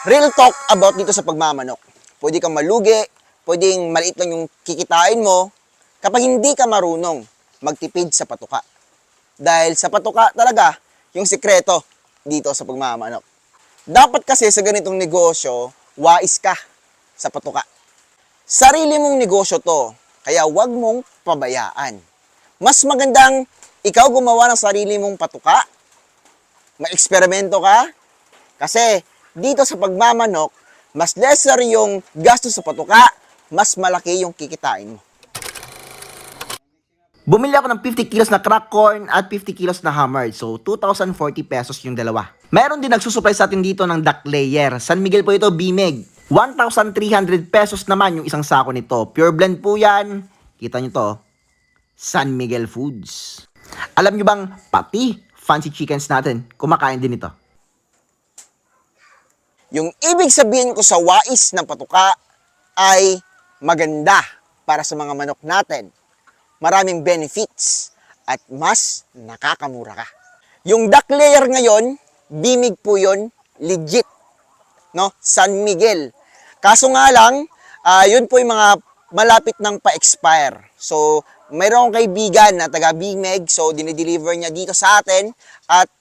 Real talk about dito sa pagmamanok. Pwede kang malugi, pwedeng maliit lang yung kikitain mo kapag hindi ka marunong magtipid sa patuka. Dahil sa patuka talaga yung sikreto dito sa pagmamanok. Dapat kasi sa ganitong negosyo, wais ka sa patuka. Sarili mong negosyo to, kaya wag mong pabayaan. Mas magandang ikaw gumawa ng sarili mong patuka, ma-eksperimento ka, kasi dito sa pagmamanok, mas lesser yung gastos sa patuka, mas malaki yung kikitain mo. Bumili ako ng 50 kilos na crack corn at 50 kilos na hammered. So, 2,040 pesos yung dalawa. Meron din nagsusupply sa atin dito ng duck layer. San Miguel po ito, Bimeg. 1,300 pesos naman yung isang sako nito. Pure blend po yan. Kita nyo to. San Miguel Foods. Alam nyo bang pati fancy chickens natin kumakain din ito? Yung ibig sabihin ko sa wais ng patuka ay maganda para sa mga manok natin. Maraming benefits at mas nakakamura ka. Yung duck layer ngayon, Bimig po yun, legit. No? San Miguel. Kaso nga lang, yun po yung mga malapit ng pa-expire. So, mayroong kaibigan na taga Bimeg, so dinideliver niya dito sa atin at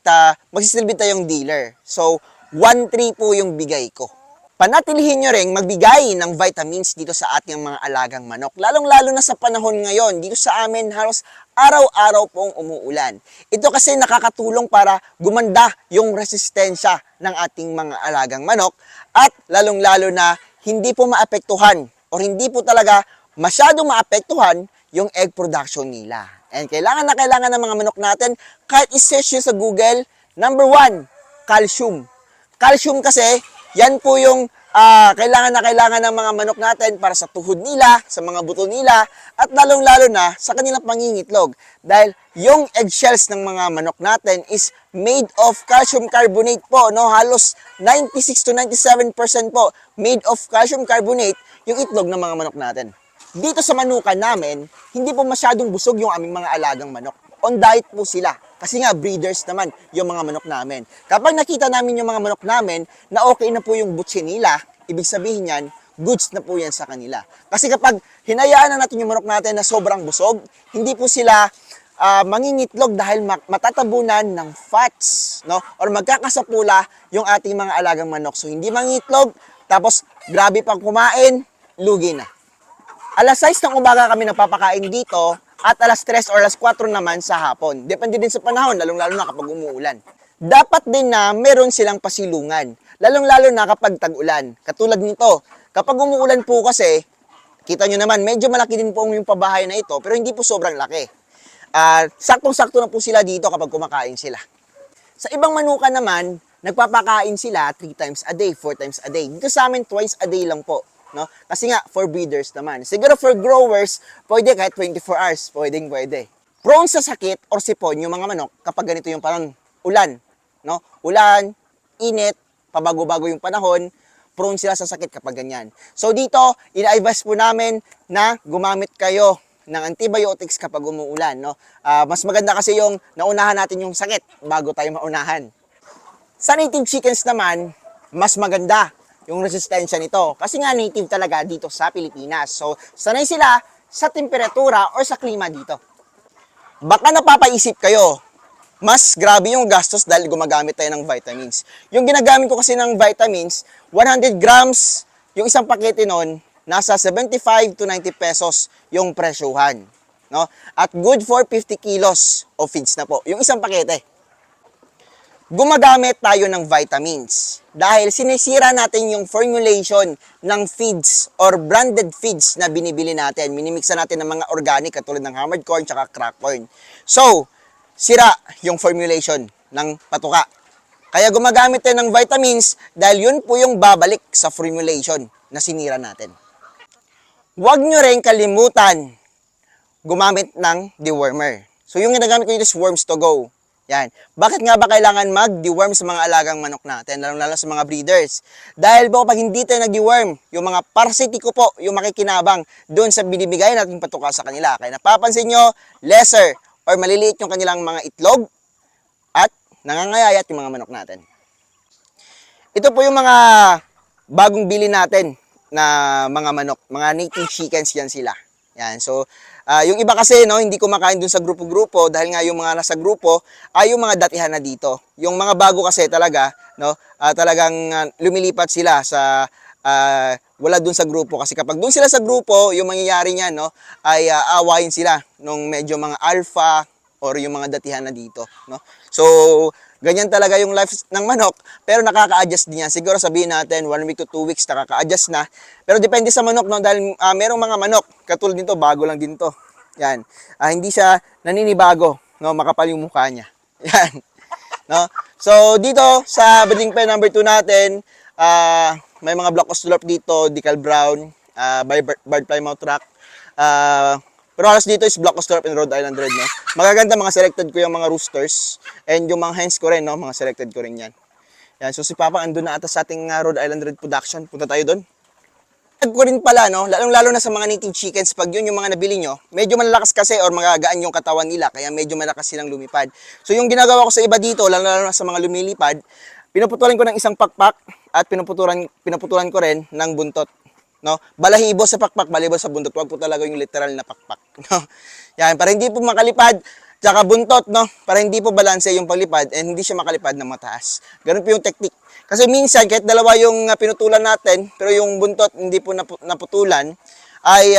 magsisilbi tayong dealer. So, 1-3 po yung bigay ko. Panatilihin nyo rin magbigay ng vitamins dito sa ating mga alagang manok. Lalong-lalo na sa panahon ngayon, dito sa amin halos araw-araw pong umuulan. Ito kasi nakakatulong para gumanda yung resistensya ng ating mga alagang manok at lalong-lalo na hindi po maapektuhan o hindi po talaga masyadong maapektuhan yung egg production nila. And kailangan na kailangan ng mga manok natin, kahit i-search nyo sa Google, number 1, calcium. Calcium kasi, yan po yung kailangan na kailangan ng mga manok natin para sa tuhod nila, sa mga buto nila, at lalong-lalo na sa kanilang pangingitlog. Dahil yung eggshells ng mga manok natin is made of calcium carbonate po, no? Halos 96 to 97% po made of calcium carbonate yung itlog ng mga manok natin. Dito sa manukan namin, hindi po masyadong busog yung aming mga alagang manok. On diet po sila. Kasi nga, breeders naman yung mga manok namin. Kapag nakita namin yung mga manok namin na okay na po yung butsi nila, ibig sabihin yan, goods na po yan sa kanila. Kasi kapag hinayaan na natin yung manok natin na sobrang busog, hindi po sila mangingitlog dahil matatabunan ng fats, no? Or magkakasapula yung ating mga alagang manok. So, hindi mangingitlog, tapos grabe pang kumain, lugi na. Alas 6 ng umaga kami nagpapakain dito at alas 3 or alas 4 naman sa hapon. Depende din sa panahon, lalong-lalo na kapag umuulan. Dapat din na meron silang pasilungan, lalong-lalo na kapag tag-ulan. Katulad nito, kapag umuulan po kasi, kita nyo naman, medyo malaki din po yung pabahay na ito, pero hindi po sobrang laki. Saktong-sakto na po sila dito kapag kumakain sila. Sa ibang manukan naman, nagpapakain sila 3 times a day, 4 times a day. Dito sa amin, twice a day lang po. No? Kasi nga, for breeders naman. Siguro for growers, pwede kahit 24 hours. Pwede. Prone sa sakit or sipon yung mga manok kapag ganito yung parang ulan. No? Ulan, init, pabago-bago yung panahon, prone sila sa sakit kapag ganyan. So dito, ina-advise po namin na gumamit kayo ng antibiotics kapag umuulan. No? Mas maganda kasi yung naunahan natin yung sakit bago tayo maunahan. Sa native chickens naman, mas maganda yung resistensya nito. Kasi nga native talaga dito sa Pilipinas. So, sanay sila sa temperatura or sa klima dito. Baka napapaisip kayo, mas grabe yung gastos dahil gumagamit tayo ng vitamins. Yung ginagamit ko kasi ng vitamins, 100 grams, yung isang pakete nun, nasa 75 to 90 pesos yung presyuhan. No? At good for 50 kilos of feeds na po. Yung isang pakete. Gumagamit tayo ng vitamins dahil sinisira natin yung formulation ng feeds or branded feeds na binibili natin. Minimixan natin ng mga organic katulad ng hammered corn at crack corn. So, sira yung formulation ng patuka. Kaya gumagamit tayo ng vitamins dahil yun po yung babalik sa formulation na sinira natin. Huwag nyo rin kalimutan gumamit ng dewormer. So, yung ginagamit ko dito is Worms to Go. Yan. Bakit nga ba kailangan mag-deworm sa mga alagang manok natin, lalo sa mga breeders? Dahil po pag hindi tayo nag-deworm, yung mga parasitiko po, yung makikinabang doon sa binibigay nating patuka sa kanila. Kaya napapansin nyo, lesser or maliliit yung kanilang mga itlog at nangangayayat yung mga manok natin. Ito po yung mga bagong bili natin na mga manok, mga native chickens yan sila. Yan. So, yung iba kasi no, hindi kumakain dun sa grupo-grupo dahil nga yung mga nasa grupo ay yung mga datihan na dito. Yung mga bago kasi talaga, no, talagang lumilipat sila sa wala dun sa grupo kasi kapag dun sila sa grupo, yung mangyayari niyan no, ay aawayin sila nung medyo mga alpha or yung mga datihan na dito, no. So, ganyan talaga yung life ng manok, pero nakaka-adjust din yan. Siguro sabihin natin 1 week to 2 weeks nakaka-adjust na. Pero depende sa manok no dahil merong mga manok katulad nito bago lang din to. Yan. Hindi siya naninibago, no, makapal yung mukha niya. Yan. No? So dito sa breeding pen number 2 natin, may mga black ocelot dito, decal brown, barred plymouth rock. Pero halos dito is black ocelot and Rhode Island Red, no. Magaganda, mga selected ko yung mga roosters and yung mga hens ko rin, no, mga selected ko rin yan. Yan, so si Papa andun na ata sa ating Rhode Island Red production. Punta tayo doon. Ko rin pala, no, lalong-lalo na sa mga native chickens, pag yun yung mga nabili nyo, medyo malalakas kasi or magagaan yung katawan nila, kaya medyo malakas silang lumipad. So yung ginagawa ko sa iba dito, lalo-lalo na sa mga lumilipad, pinuputulan ko ng isang pakpak at pinuputulan ko rin ng buntot. No? Balahibo sa pakpak, balahibo sa buntot. Huwag po talaga yung literal na pakpak. No? Yan, para hindi po makalipad, tsaka buntot, no? Para hindi po balanse yung paglipad and hindi siya makalipad ng mataas. Ganun po yung technique. Kasi minsan, kahit dalawa yung pinutulan natin, pero yung buntot hindi po naputulan, ay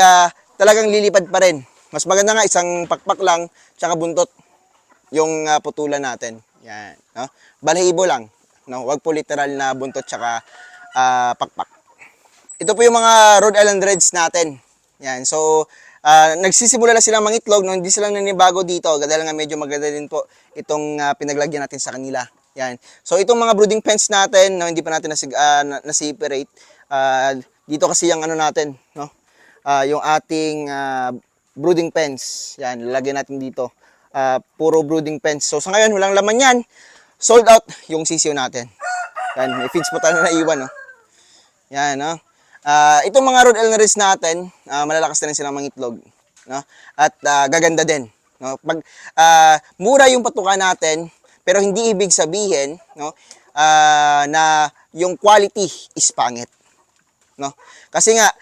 talagang lilipad pa rin. Mas maganda nga isang pakpak lang, tsaka buntot yung putulan natin. Yan, no? Balahibo lang. No? Huwag po literal na buntot tsaka pakpak. Ito po yung mga Rhode Island Reds natin. Yan. So, nagsisimula na silang mangitlog, no? Hindi sila nanibago dito. Dahil nga medyo maganda din po itong pinaglagyan natin sa kanila. Yan. So, itong mga brooding pens natin, no? Hindi pa natin na-separate. Dito kasi yung ano natin, no? Yung ating brooding pens. Yan, lalagyan natin dito. Puro brooding pens. So, sa ngayon, walang laman yan. Sold out yung sisiyo natin. Yan, may feeds po tayo na naiwan, no? Yan, no? Itong mga Rhode Island Reds natin, malalakas na rin silang mangitlog, no? At gaganda din, no? Pag mura yung patuka natin, pero hindi ibig sabihin, no, na yung quality is pangit, no? Kasi nga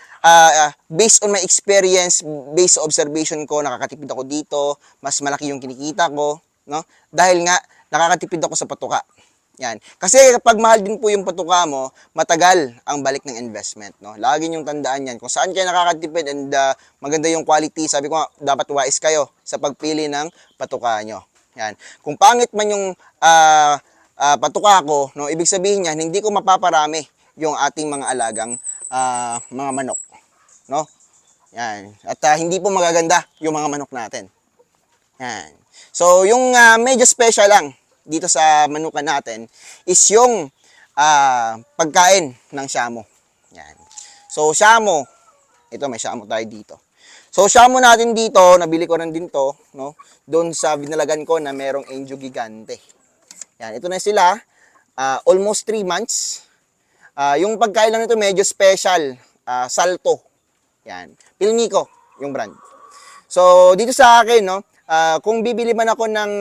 based on my experience, based sa observation ko, nakakatipid ako dito, mas malaki yung kinikita ko, no? Dahil nga nakakatipid ako sa patuka. Yan. Kasi kapag mahal din po yung patuka mo, matagal ang balik ng investment, no? Lagi niyong tandaan yan. Kung saan kayo nakakatipid and maganda yung quality, sabi ko nga, dapat wise kayo sa pagpili ng patuka nyo. Yan. Kung pangit man yung patuka ko, no, ibig sabihin niyan, hindi ko mapaparami yung ating mga alagang mga manok, no? Yan. At hindi po magaganda yung mga manok natin. Yan. So, yung medyo special lang dito sa manukan natin is yung pagkain ng shamo. Yan. So, shamo. Ito, may shamo tayo dito. So, shamo natin dito, nabili ko rin din to, no? Doon sa binalagan ko na merong Angio Gigante. Yan. Ito na sila. Almost 3 months. Yung pagkain lang nito medyo special. Salto. Yan. Pilnico, yung brand. So, dito sa akin, no? Kung bibili man ako ng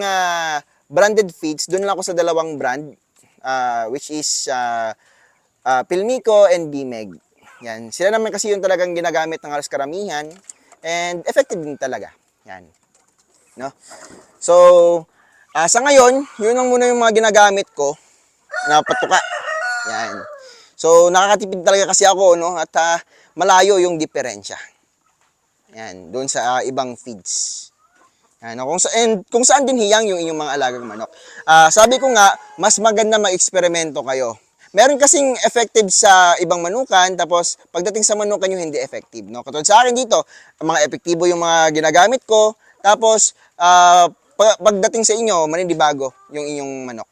branded feeds, doon lang ako sa dalawang brand, which is Pilmico and Bimeg. Yan. Sila naman kasi yung talagang ginagamit ng halos karamihan and effective din talaga. Yan. No? So, sa ngayon, yun ang muna yung mga ginagamit ko na patuka. Yan. So, nakakatipid talaga kasi ako, no? At malayo yung diferensya. Yan. Doon sa ibang feeds. Ano, kung saan din hiyang yung inyong mga alagang manok. Sabi ko nga, mas maganda mag-eksperimento kayo. Meron kasing effective sa ibang manukan, tapos pagdating sa manukan yung hindi effective. No? Katulad sa akin dito, mga epektibo yung mga ginagamit ko, tapos pagdating sa inyo, maninibago yung inyong manok.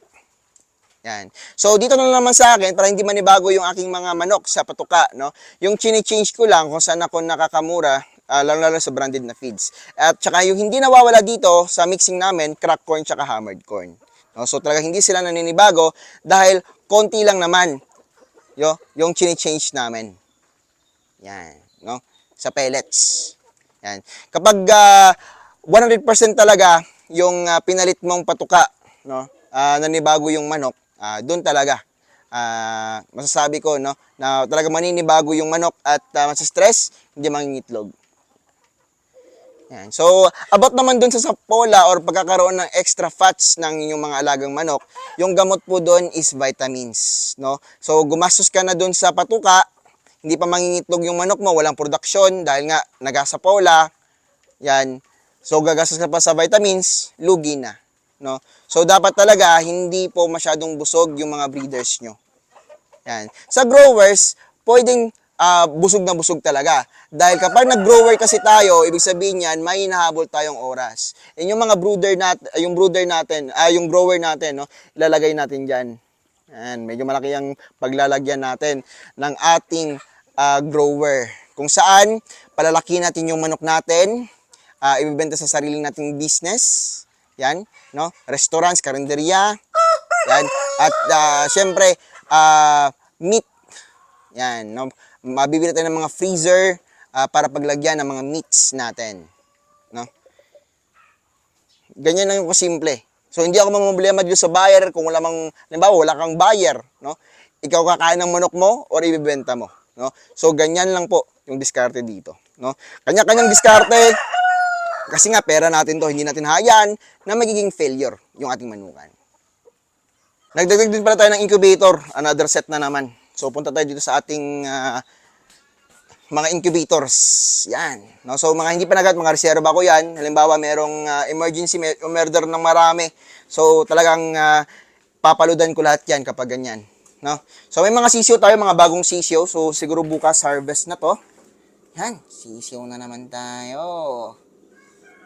Yan. So, dito na naman sa akin, para hindi manibago yung aking mga manok sa patuka, no? Yung chine-change ko lang kung saan ako nakakamura, lalo sa branded na feeds. At saka yung hindi nawawala dito sa mixing namin, crack corn tsaka hammered corn. No? So talaga hindi sila naninibago dahil konti lang naman yung chine-change namin. Yan, no? Sa pellets. Yan. Kapag 100% talaga yung pinalit mong patuka, no? Nanibago yung manok, doon talaga masasabi ko, no, na talaga maninibago yung manok at masa-stress, hindi mangingitlog. Yan. So, about naman dun sa sapola or pagkakaroon ng extra fats ng inyong mga alagang manok, yung gamot po doon is vitamins, no? So, gumastos ka na dun sa patuka, hindi pa mangingitlog yung manok mo, walang production dahil nga nagasapola, yan. So, gagastos ka pa sa vitamins, lugi na, no? So, dapat talaga hindi po masyadong busog yung mga breeders nyo. Yan. Sa growers, pwedeng busog na busog talaga. Dahil kapag nag-grower kasi tayo, ibig sabihin yan, may hinahabol tayong oras. Yung mga brooder natin, yung grower natin, no, ilalagay natin diyan. Yan, medyo malaki ang paglalagyan natin ng ating grower. Kung saan, palalaki natin yung manok natin, ibibenta sa sarili nating business. Yan, no? Restaurants, karinderya. Yan. At syempre, meat. Yan, no? Mabibili tayo ng mga freezer para paglagyan ng mga meats natin, no? Ganyan lang yung kasimple. So hindi ako mamumblema dito sa buyer kung halimbawa wala kang buyer, no? Ikaw kakain ng manok mo or ibebenta mo, no? So ganyan lang po yung diskarte dito, no? Kanya-kanyang diskarte kasi nga pera natin to, hindi natin hayaan na magiging failure yung ating manukan. Nagdagdag din pala tayo ng incubator, another set na naman. So, punta tayo dito sa ating mga incubators. Yan. No? So, mga hindi pa nagat, mga reserva ko yan. Halimbawa, merong emergency, murder ng marami. So, talagang papaludan ko lahat yan kapag ganyan. No? So, may mga sisiyo tayo, mga bagong sisiyo. So, siguro bukas harvest na to. Yan. Sisiyo na naman tayo.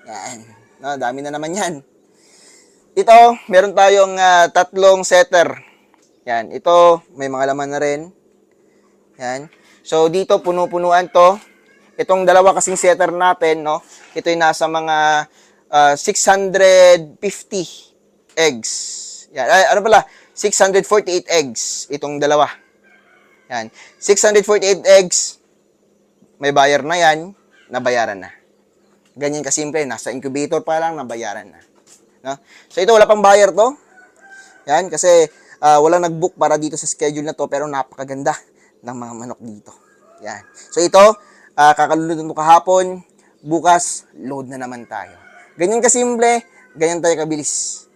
Yan. No, dami na naman yan. Ito, meron tayong tatlong setter. Yan, ito, may mga laman na rin. Yan. So, dito, puno-punuan to. Itong dalawa kasing setter natin, no? Ito yung nasa mga 650 eggs. Yan. Ano pala? 648 eggs. Itong dalawa. Yan. 648 eggs. May buyer na yan. Nabayaran na. Ganyan kasimple. Nasa incubator pa lang, nabayaran na. No? So, ito, wala pang buyer to. Yan, kasi walang nag-book para dito sa schedule na to, pero napakaganda ng mga manok dito. Yan. So ito, kakalunod mo kahapon, bukas, load na naman tayo. Ganyan kasimple, ganyan tayo kabilis.